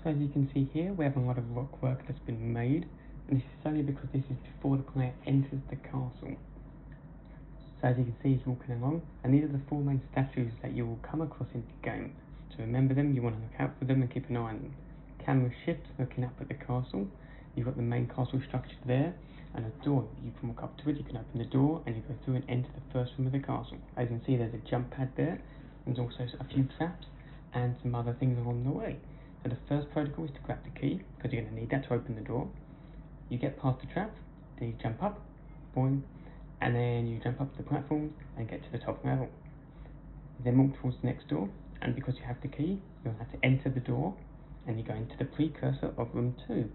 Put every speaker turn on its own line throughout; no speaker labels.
So as you can see here, we have a lot of rock work that's been made, and this is only because this is before the player enters the castle. So as you can see, he's walking along, and these are the four main statues that you will come across in the game. To remember them, you want to look out for them and keep an eye on them. Camera shift, looking up at the castle. You've got the main castle structure there, and a door. You can walk up to it, you can open the door, and you go through and enter the first room of the castle. As you can see, there's a jump pad there. There's also a few traps, and some other things along the way. So the first protocol is to grab the key, because you're going to need that to open the door. You get past the trap, then you jump up, boing, and then you jump up the platforms and get to the top level. You then walk towards the next door, and because you have the key, you'll have to enter the door, and you go into the precursor of room 2.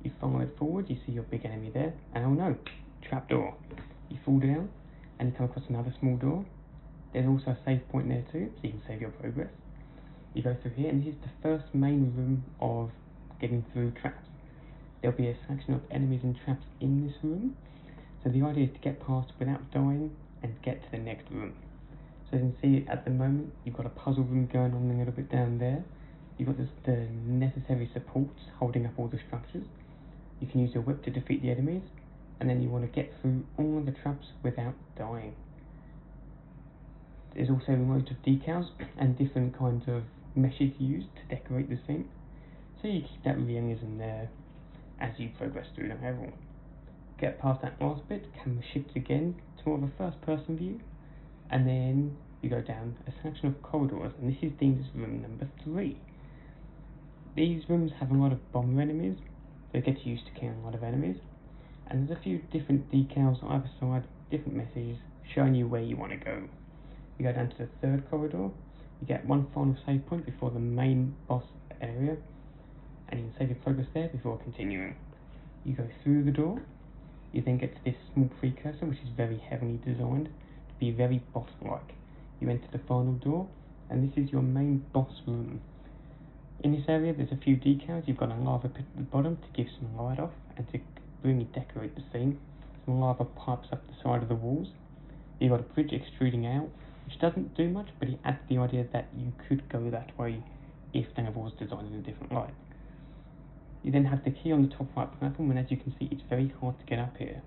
You follow it forward, you see your big enemy there, and oh no, trap door. You fall down, and you come across another small door. There's also a save point there too, so you can save your progress. You go through here, and this is the first main room of getting through traps. There'll be a selection of enemies and traps in this room, so the idea is to get past without dying and get to the next room. So you can see at the moment, you've got a puzzle room going on a little bit down there. You've got the necessary supports holding up all the structures. You can use your whip to defeat the enemies, and then you want to get through all of the traps without dying. There's also loads of decals and different kinds of meshes used to decorate the scene, so you keep that realism there as you progress through the level. Get past that last bit, camera shifts again to more of a first person view, and then you go down a selection of corridors, and this is deemed as room number 3. These rooms have a lot of bomber enemies, so get used to killing a lot of enemies, and there's a few different decals on either side, different messages showing you where you want to go. You go down to the third corridor, you get one final save point before the main boss area, and you can save your progress there before continuing. You go through the door, you then get to this small precursor which is very heavily designed to be very boss-like. You enter the final door, and this is your main boss room. In this area there's a few decals. You've got a lava pit at the bottom to give some light off and to really decorate the scene. Some lava pipes up the side of the walls. You've got a bridge extruding out, which doesn't do much, but it adds the idea that you could go that way if the level was designed in a different light. You then have the key on the top right platform, and as you can see, it's very hard to get up here.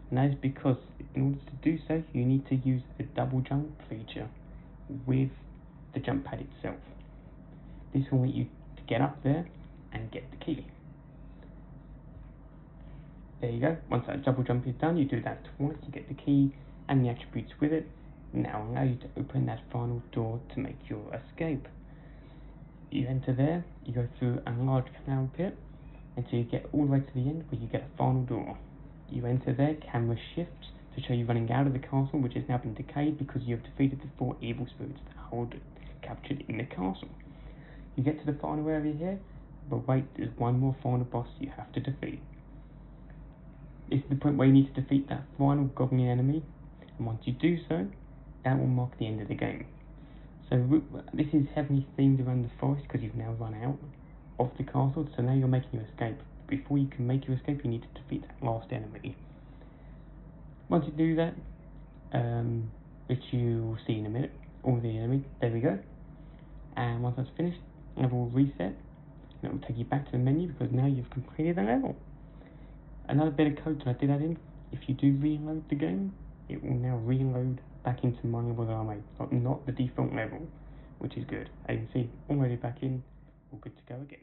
And that is because in order to do so, you need to use a double jump feature with the jump pad itself. This will let you to get up there and get the key. There you go. Once that double jump is done, you do that twice, you get the key and the attributes with it. Now allow you to open that final door to make your escape. You enter there, you go through a large cloud pit until you get all the way to the end where you get a final door. You enter there, camera shifts to show you running out of the castle, which has now been decayed because you have defeated the 4 evil spirits that hold captured in the castle. You get to the final area here, but wait, there's one more final boss you have to defeat. This is the point where you need to defeat that final goblin enemy, and once you do so, that will mark the end of the game. So this is heavily themed around the forest because you've now run out of the castle, so now you're making your escape. Before you can make your escape, you need to defeat that last enemy. Once you do that, which you will see in a minute, all the enemy, there we go. And once that's finished, level will reset, and it will take you back to the menu because now you've completed the level. Another bit of code that I did add in, if you do reload the game, it will now reload back into my level that I made, not the default level, which is good. As you can see, already back in, all good to go again.